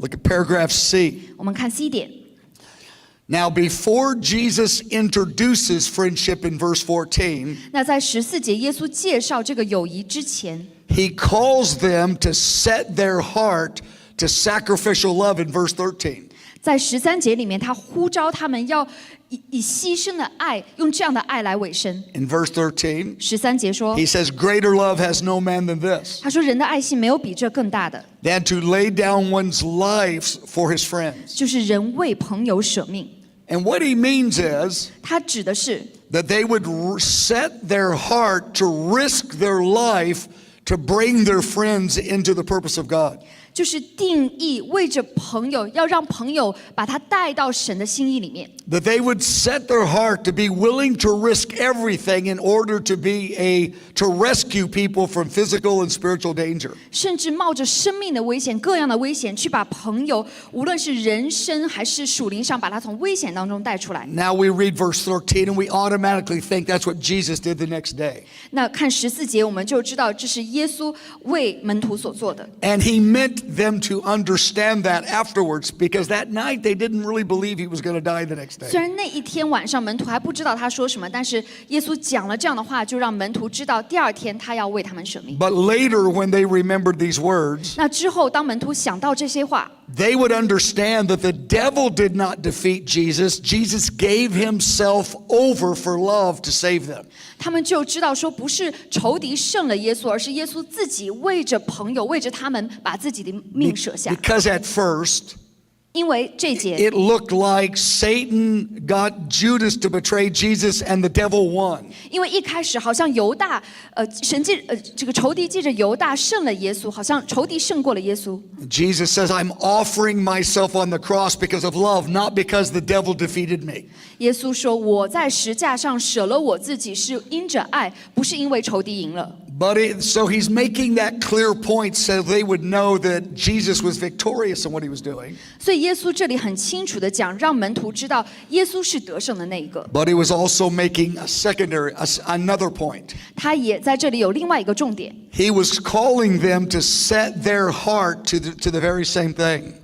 Look at paragraph C. 我们看 C 点。Now, before Jesus introduces friendship in verse 14, 那在14节，耶稣介绍这个友谊之前， he calls them to set their heart to sacrificial love in verse 13. 在13节里面，他呼召他们要以牺牲的爱，用这样的爱来委身。In verse 13, 13节说， he says, Greater love has no man than this, 他说人的爱心没有比这更大的， than to lay down one's life for his friends. 就是人为朋友舍命。And what he means is 他指的是 that they would set their heart to risk their life to bring their friends into the purpose of God. 就是定义为着朋友，要让朋友把他带到神的心意里面。That they would set their heart to be willing to risk everything in order to rescue people from physical and spiritual danger. 甚至冒着生命的危险，各样的危险，去把朋友，无论是人生还是属灵上，把他从危险当中带出来。Now we read verse 13 and we automatically think that's what Jesus did the next day. 那看14节，我们就知道这是耶稣为门徒所做的。And he meant them to understand that afterwards, because that night they didn't really believe he was going to die the next day. 虽然那一天晚上门徒还不知道他说什么，但是耶稣讲了这样的话，就让门徒知道第二天他要为他们舍命。 But later, when they remembered these words, 那之后，当门徒想到这些话， they would understand that the devil did not defeat Jesus. Jesus gave himself over for love to save them. 他们就知道说，不是仇敌胜了耶稣，而是耶稣自己为着朋友，为着他们，把自己的命舍下。 Because at first, 因为这节 it looked like Satan got Judas to betray Jesus and the devil won. 因为一开始好像犹大，这个仇敌借着犹大胜了耶稣，好像仇敌胜过了耶稣。 Jesus says, I'm offering myself on the cross because of love, not because the devil defeated me. 耶稣说：“我在十架上舍了我自己，是因着爱，不是因为仇敌赢了。” So he's making that clear point so they would know that Jesus was victorious in what he was doing. 所以耶稣这里很清楚的讲，让门徒知道耶稣是得胜的那一个。 But he was also making another point. 他也在这里有另外一个重点， He was calling them to set their heart to the very same thing.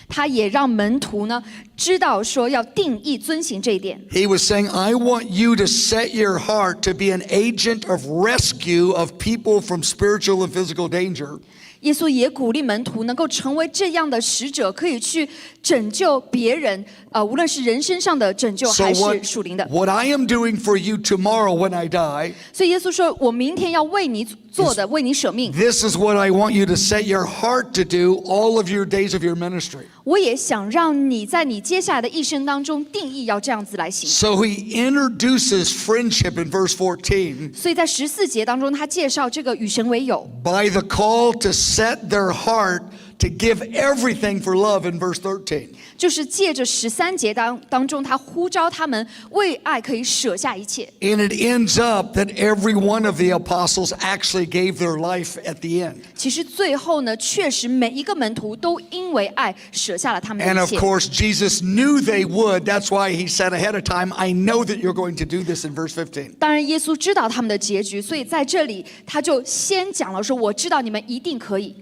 他也让门徒呢知道说要定义遵行这一点。 He was saying, I want you to set your heart to be an agent of rescue of people from spiritual and physical danger. 耶稣也鼓励门徒能够成为这样的使者，可以去拯救别人，无论是人身上的拯救还是属灵的。 What I am doing for you tomorrow when I die, 所以耶稣说：“我明天要为你做的，为你舍命。” this is what I want you to set your heart to do all of your days of your ministry. 我也想让你在你接下来的一生当中定义要这样子来行。 So he introduces friendship in verse 14所以在14节当中，他介绍这个与神为友， by the call to set their heart to give everything for love in verse 13. 就是借着13节当中，他呼召他们为爱可以舍下一切。 And it ends up that every one of the apostles actually gave their life at the end. 其实最后呢，确实每一个门徒都因为爱舍下了他们 And 的一 of 切。 course, Jesus knew they would. That's why he said ahead of time, I know that you're going to do this in verse 15. 当然，耶稣知道他们的结局，所以在这里他就先讲了说：“我知道你们一定可以。”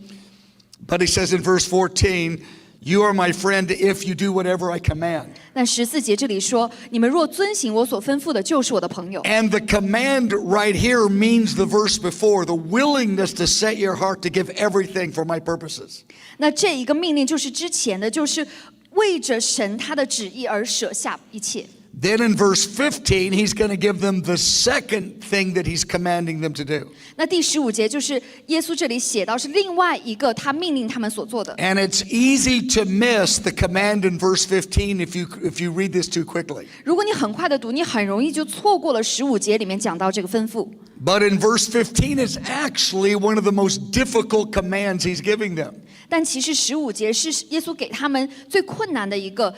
But he says in verse 14, you are my friend if you do whatever I command. 但14节这里说：“你们若遵行我所吩咐的，就是我的朋友。” And the command right here means the verse before, the willingness to set your heart to give everything for my purposes. 那这一个命令就是之前的，就是为着神他的旨意而舍下一切。 Then in verse 15, he's going to give them the second thing that he's commanding them to do. 那第15节就是耶稣这里写到是另外一个他命令他们所做的。 And it's easy to miss the command in verse 15 if you read this too quickly. 如果你很快的读，你很容易就错过了15节里面讲到这个吩咐。 But in verse 15 is actually one of the most difficult commands he's giving them. 但其实15节是耶稣给他们最困难的一个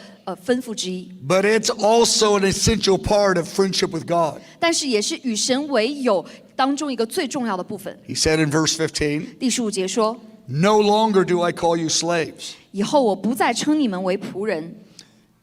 吩咐之一。 But it's also an essential part of friendship with God. 但是也是与神为友当中一个最重要的部分。 He said in verse 15, 第15节说：“ no longer do I call you slaves. 以后我不再称你们为仆人。”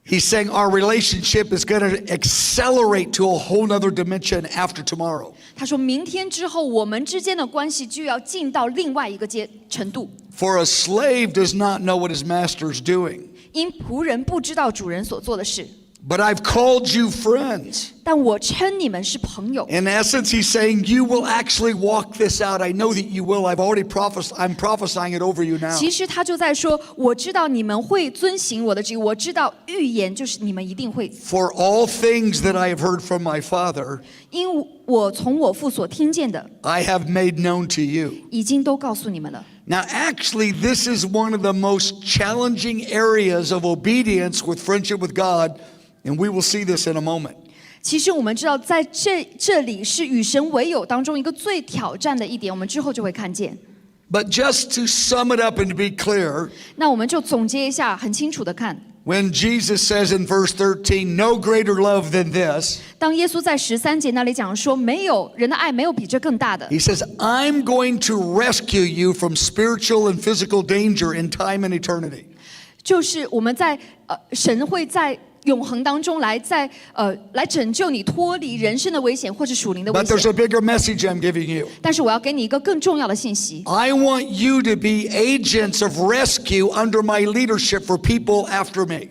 He's saying our relationship is going to accelerate to a whole nother dimension after tomorrow. 他说明天之后，我们之间的关系就要进到另外一个程度。For a slave does not know what his master is doing. 因仆人不知道主人所做的事。But I've called you friends. 但我称你们是朋友。 In essence, he's saying you will actually walk this out. I know that you will. I'm prophesying it over you now. 其实他就在说，我知道你们会遵行我的旨意，我知道预言就是你们一定会。For all things that I have heard from my Father, 因我从我父所听见的， I have made known to you. 已经都告诉你们了。 Now, actually, this is one of the most challenging areas of obedience with friendship with God, and we will see this in a moment. 其实我们知道，在这里是与神为友当中一个最挑战的一点，我们之后就会看见。 But just to sum it up and to be clear, 那我们就总结一下，很清楚的看。 when Jesus says in verse 13, no greater love than this, 当耶稣在13节那里讲说，没有人的爱没有比这更大的。 he says, I'm going to rescue you from spiritual and physical danger in time and eternity. 就是我们在神会在永恒当中来拯救你，脱离人生的危险或者属灵的危 But there's 险。 a bigger message I'm giving you. 但是我要给你一个更重要的信息。 I want you to be agents of rescue under my leadership for people after me.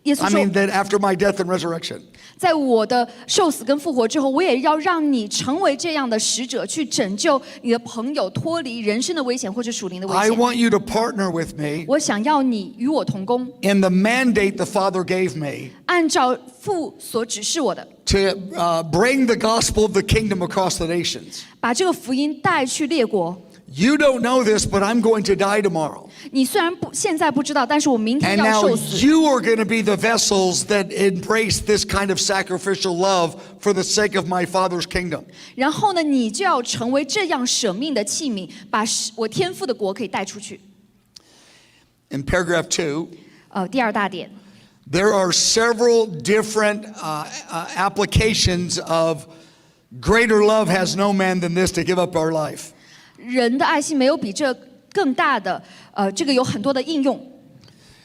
耶稣 I 说 mean, that after my death and resurrection. 在我的受死跟复活之后，我也要让你成为这样的使者，去拯救你的朋友脱离人生的危险或者属灵的危 I 险。 want you to partner with me 我想要你与我同工， in the mandate the Father gave me 按照父所指示我的， to bring the gospel of the kingdom across the nations. 把这个福音带去列国。 You don't know this, but I'm going to die tomorrow. 你虽然现在不知道，但是我明天 And 要 now 受死。 you are going to be the vessels that embrace this kind of sacrificial love for the sake of my Father's kingdom. 然后呢，你就要成为这样舍命的器皿，把我天父的国可以带出去。 In paragraph 2, 第二大点， there are several different applications of greater love has no man than this to give up our life. 人的爱心没有比这更大的，这个有很多的应用。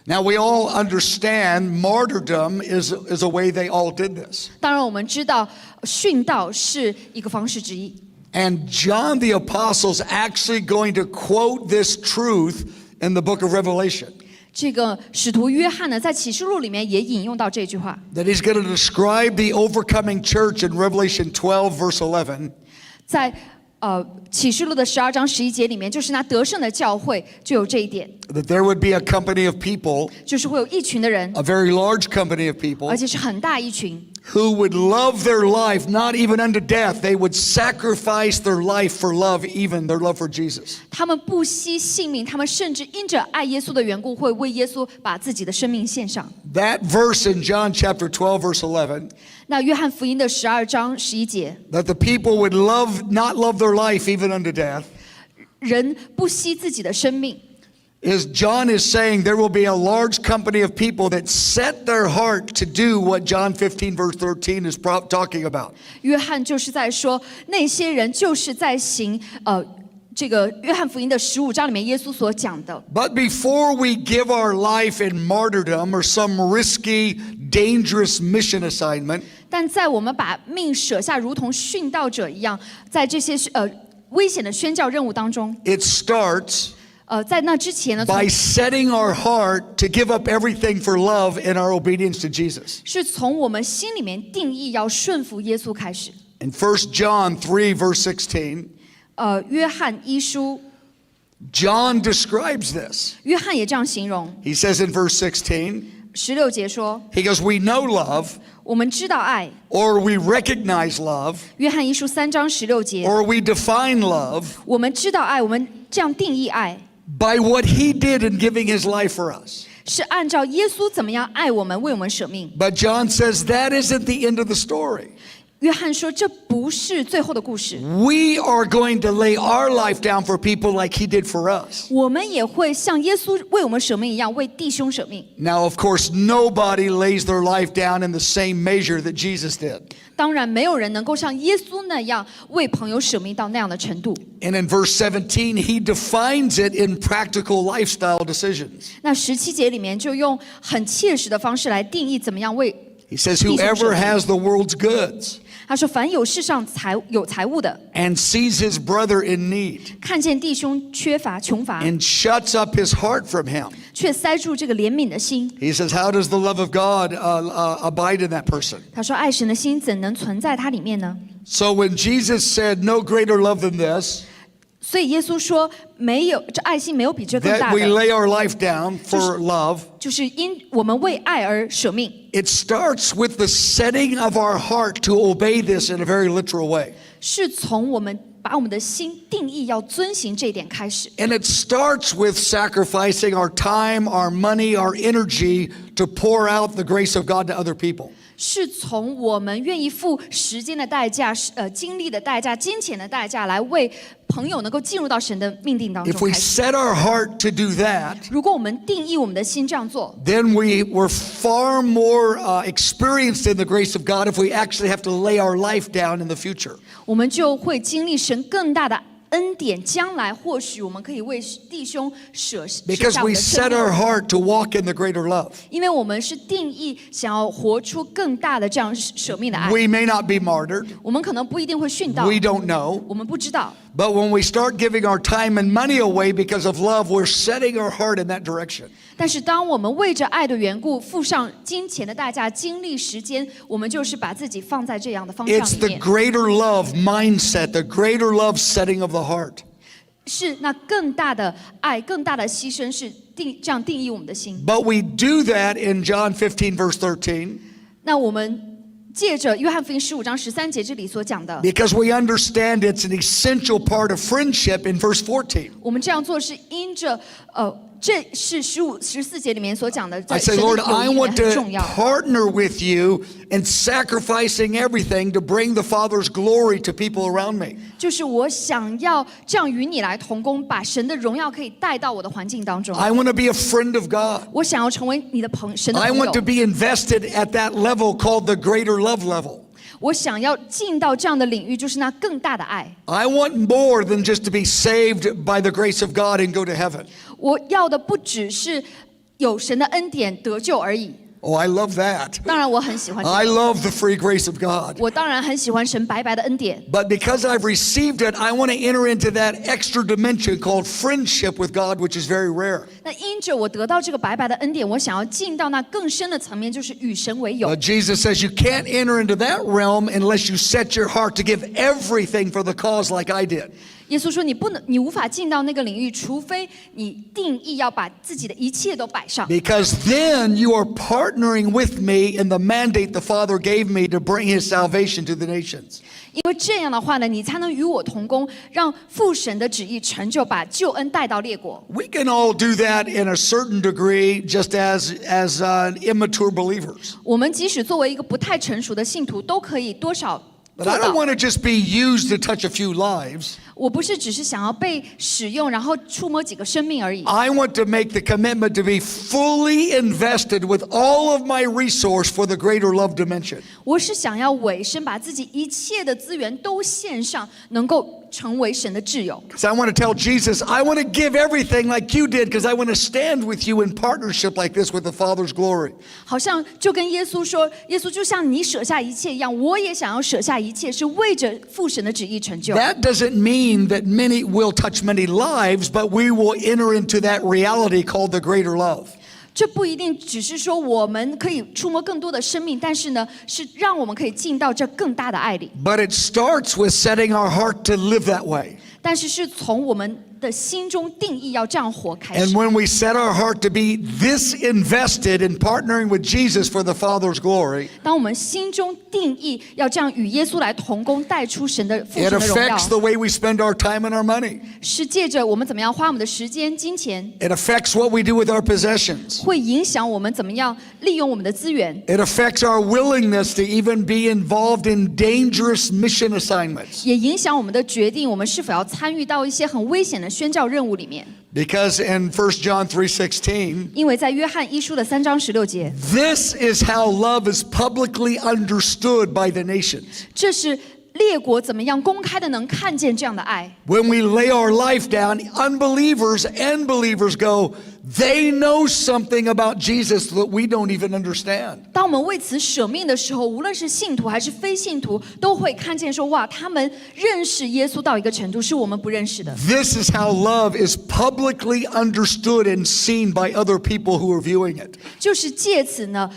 Now we all understand martyrdom is a way they all did this. 当然，我们知道殉道是一个方式之一。 And John the Apostle is actually going to quote this truth in the book of Revelation. 这个使徒约翰呢，在启示录里面也引用到这句话， That he's going to describe the overcoming church in Revelation 12 verse 11. 在启示录的12章11节里面，就是那得胜的教会就有这一点， That there would be a company of people, 就是会有一群的人， a very large company of people, 而且是很大一群， who would love their life, not even unto death. They would sacrifice their life for love, even their love for Jesus. 他们不惜性命，他们甚至因着爱耶稣的缘故，会为耶稣把自己的生命献上。 That verse in John chapter 12 verse 11, 那约翰福音的12章11节， that the people would not love their life even unto death, 人不惜自己的生命。 is John is saying there will be a large company of people that set their heart to do what John 15 verse 13 is talking about. 约翰就是在说，那些人就是在行这个约翰福音的15章里面耶稣所讲的。 But before we give our life in martyrdom or some risky, dangerous mission assignment, 但在我们把命舍下，如同殉道者一样，在这些危险的宣教任务当中， it starts 在那之前呢， by setting our heart to give up everything for love in our obedience to Jesus. 是从我们心里面定义要顺服耶稣开始。 In 1 John 3 verse 16, 约翰一书， John describes this. 约翰也这样形容。 He says in verse 16, 16节说， he goes, we know love, 我们知道爱。 or we recognize love, 约翰一书3章16节， or we define love 我们知道爱，我们这样定义爱， by what he did in giving his life for us. 是按照耶稣怎么样爱我们，为我们舍命。 But John says that isn't the end of the story. 约翰说，这不是最后的故事， We are going to lay our life down for people like he did for us. 我们也会像耶稣为我们舍命一样，为弟兄舍命。 Now, of course, nobody lays their life down in the same measure that Jesus did. 当然，没有人能够像耶稣那样为朋友舍命到那样的程度。 And in verse 17, he defines it in practical lifestyle decisions. 那17节里面就用很切实的方式来定义怎么样为 He says, whoever has the world's goods 他说，凡有世上有财物的， and sees his brother in need 看见弟兄缺乏穷乏， and shuts up his heart from him. 却塞住这个怜悯的心。 He says, how does the love of God abide in that person? 他说，爱神的心怎能存在他里面呢？ So when Jesus said, no greater love than this, 所以耶稣说，没有这爱心没有比这更 that 大 we 的， lay our life down for love, 就是因我们为爱而舍命。 it starts with the setting of our heart to obey this in a very literal way. 是从我们把我们的心定义要遵行这一点开始。 And it starts with sacrificing our time, our money, our energy to pour out the grace of God to other people. 是从我们愿意付时间的代价、精力的代价、金钱的代价，来为朋友能够进入到神的命定当中 If we 开始。 set our heart to do that, 如果我们定义我们的心这样做， then we were far more experienced in the grace of God if we actually have to lay our life down in the future. 我们就会经历神更大的恩典。将来或许我们可以为弟兄舍 Because 下我 we 们的生 set 命， our heart to walk in the greater love. 因为我们是定义想要活出更大的这样舍命的爱。 We may not be martyred. 我们可能不一定会殉道， We don't know. 我们不知道。 But when we start giving our time and money away because of love, we're setting our heart in that direction. 但是当我们为着爱的缘故付上金钱的代价、精力、时间，我们就是把自己放在这样的方向 It's 里 the 面， greater love mindset, the greater love setting of the heart. 是那更大的爱、更大的牺牲，是这样定义我们的心。 But we do that in John 15, verse 13, 那我们借着约翰福音15章13节这里所讲的， because we understand it's an essential part of friendship in verse 14. 我们这样做是因着这是14节里面所讲的， I 在 say, 神的 Lord, 友 I 谊里面 want 很 to 重要。 partner with you in sacrificing everything to bring the Father's glory to people around me. 就是我想要这样与你来同工，把神的荣耀可以带到我的环境当中。 I want to be a friend of God. 我想要成为你的神的 I 朋 want to 友。 be invested at that level called the greater love level. 我想要进到这样的领域，就是那更大的爱。 I want more than just to be saved by the grace of God and go to heaven. 我要的不只是有神的恩典得救而已。 Oh, I love that. 当然，我很喜欢这 I 个， love the free grace of God. 我当然很喜欢神白白的恩典。 But because I've received it, I want to enter into that extra dimension called friendship with God, which is very rare. 那因着我得到这个白白的恩典，我想要进到那更深的层面，就是与神为友。 But Jesus says you can't enter into that realm unless you set your heart to give everything for the cause like I did. 耶稣说：“你无法进到那个领域，除非你定义要把自己的一切都摆上。 Because then you are partnering with me in the mandate the Father gave me to bring His salvation to the nations. 因为这样的话呢，你才能与我同工，让父神的旨意成就，把救恩带到列国。 We can all do that in a certain degree, just as immature believers. 我们即使作为一个不太成熟的信徒，都可以多少 But 做 I 到 don't。want to just be used to touch a few lives. 我不是只是想要被使用，然后触摸几个生命而已。 I want to make the commitment to be fully invested with all of my resource for the greater love dimension. 我是想要委身，把自己一切的资源都献上，能够成为神的挚友。 So I want to tell Jesus, I want to give everything like you did because I want to stand with you in partnership like this with the Father's glory. 好像就跟耶稣说，耶稣就像你舍下一切一样，我也想要舍下一切，是为着父神的旨意成就。 That doesn't mean that many will touch many lives, but we will enter into that reality called the greater love. 这不一定只是说我们可以触摸更多的生命，但是呢，是让我们可以进到这更大的爱里。 But it starts with setting our heart to live that way. 但是是从我们的心中定义要这样活开 And 始。 when we set our heart to be this invested in partnering with Jesus for the Father's glory, 当我们心中定义要这样与耶稣来同工，带出神的父 it 神的荣耀 affects，the way we spend our time and our money. 是借着我们怎么样花我们的时间、金钱， It affects what we do with our possessions. 会影响我们怎么样利用我们的资源， It affects our willingness to even be involved in dangerous mission assignments. 也影响我们的决定，我们是否要参与到一些很危险的宣教任务里面。 Because in 1 John 3:16, 因为在约翰一书的3章16节， this is how love is publicly understood by the nations. 这是列国怎么样公开的能看见这样的爱。 When we lay our life down, unbelievers and believers go, they know something about Jesus that we don't even understand. 当我们为此舍命的时候，无论是信徒还是非信徒，都会看见说，哇，他们认识耶稣到一个程度，是我们不认识的。 This is how love is publicly understood and seen by other people who are viewing it. 就是借此呢，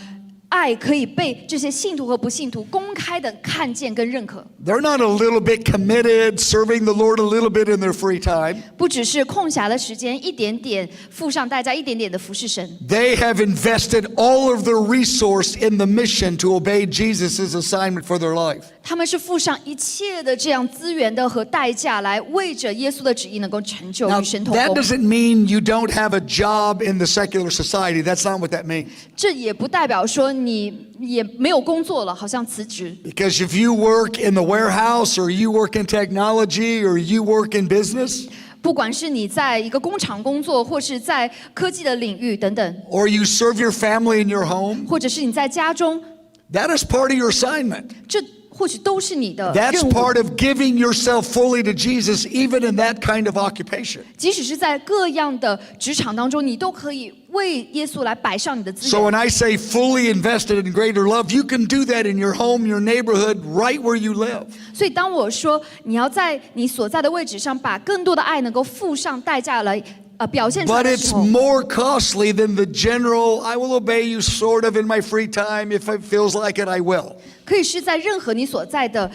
爱可以被这些信徒和不信徒公开的看见跟认可。 They're not a little bit committed, serving the Lord a little bit in their free time. 不只是空暇的时间，一点点付上代价，一点点的服侍神。 They have invested all of their resource in the mission to obey Jesus' assignment for their life. 他们是付上一切的这样资源的和代价，来为着耶稣的旨意能够成就， Now, 与神同 that 工。 doesn't mean you don't have a job in the secular society. That's not what that means. 这也不代表说你也没有工作了，好像辞职。 Because if you work in the warehouse or you work in technology or you work in business, 不管是你在一个工厂工作，或是在科技的领域等等， or you serve your family in your home, 或者是你在家中， that is part of your assignment. 这或许都是你的 That's 任务。 part of giving yourself fully to Jesus, even in that kind of occupation. 即使是在各样的职场当中，你都可以为耶稣来摆上你的资 So 源。 when I say fully invested in greater love, you can do that in your home, your neighborhood, right where you live. 所以当我说你要在你所在的位置上，把更多的爱能够付上代价来表现出来 But 的时 it's 候， more costly than the general, I will obey you sort of in my free time. If it feels like it, I will. 可以是在任何你所在的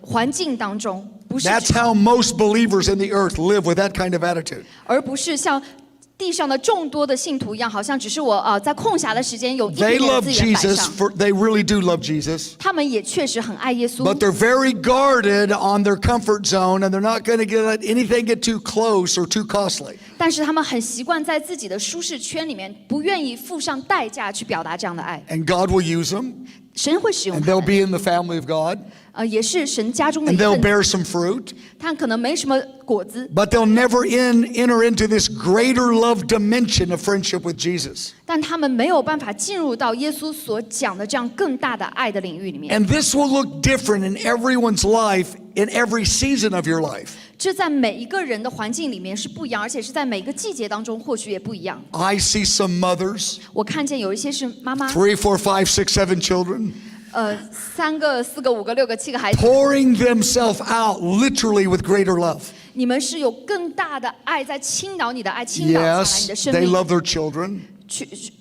环境当中，不是 That's how most believers in the earth live, with that kind of attitude. 而不是像地上的众多的信徒一样，好像只是我在空暇的时间有一 They 点点的 love 资源摆 Jesus, 上。 they really do love Jesus. 他们也确实很爱耶稣 But，they're very guarded on their comfort zone, and they're not going to let anything get too close or too costly. 但是他们很习惯在自己的舒适圈里面，不愿意付上代价去表达这样的爱。 And God will use them, 神会使用 and 他 they'll 们， be in the family of God, 也是神家中的 and 一 they'll 份子。 bear some fruit. 他可能没什么果子， But they'll never enter into this greater love dimension of friendship with Jesus. 但他们没有办法进入到耶稣所讲的这样更大的爱的领域里面。 And this will look different in everyone's life, in every season of your life. 这在每一个人的环境里面是不一样，而且是在每个季节当中或许也不一样。 I see some mothers, 我看见有一些是妈妈， 3, 4, 5, 6, 7 children, 3个、4个、5个、6个、7个孩子， pouring themselves out literally with greater love. 你们是有更大的爱在倾倒你的爱，倾倒下来你 Yes, 的生 they 命。 love their children,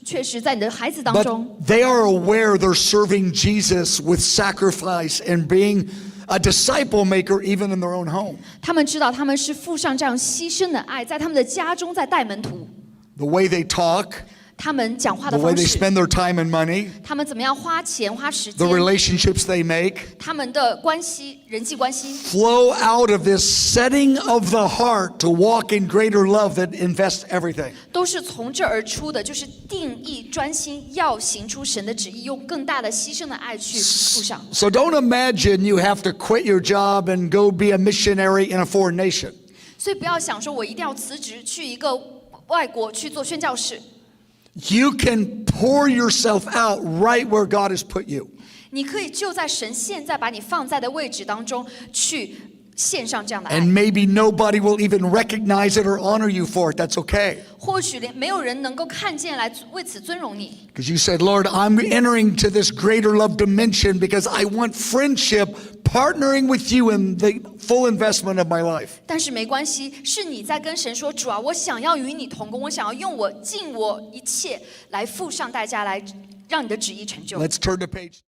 确实在你的孩子当 but 中， they are aware they're serving Jesus with sacrifice and being a disciple maker even in their own home. 他们知道他们是付上这样牺牲的爱，在他们的家中在带门徒， The way they talk, 他们讲话 the 的 way 方 they 式， spend their time and money, 他们怎么样花钱花时 the 间， relationships they make, 他们的关系人际关系， flow out of this setting of the heart to walk in greater love that invests everything. 都是从这而出的，就是定义专心要行出神的旨意，用更大的牺牲的爱去付上。 So don't imagine you have to quit your job and go be a missionary in a foreign nation. 所以不要想说我一定要辞职去一个外国去做宣教士， You can pour yourself out right where God has put you. 你可以就在神现在把你放在的位置当中去献上这样的爱。 And maybe nobody will even recognize it or honor you for it. That's okay. 或许连没有人能够看见来为此尊荣你， Because you said, Lord, I'm entering to this greater love dimension because I want friendship, partnering with you in the full investment of my life. 但是没关系，是你在跟神说，主啊，我想要与你同工，我想要用尽我一切来付上代价，来让你的旨意成就。 Let's turn the page.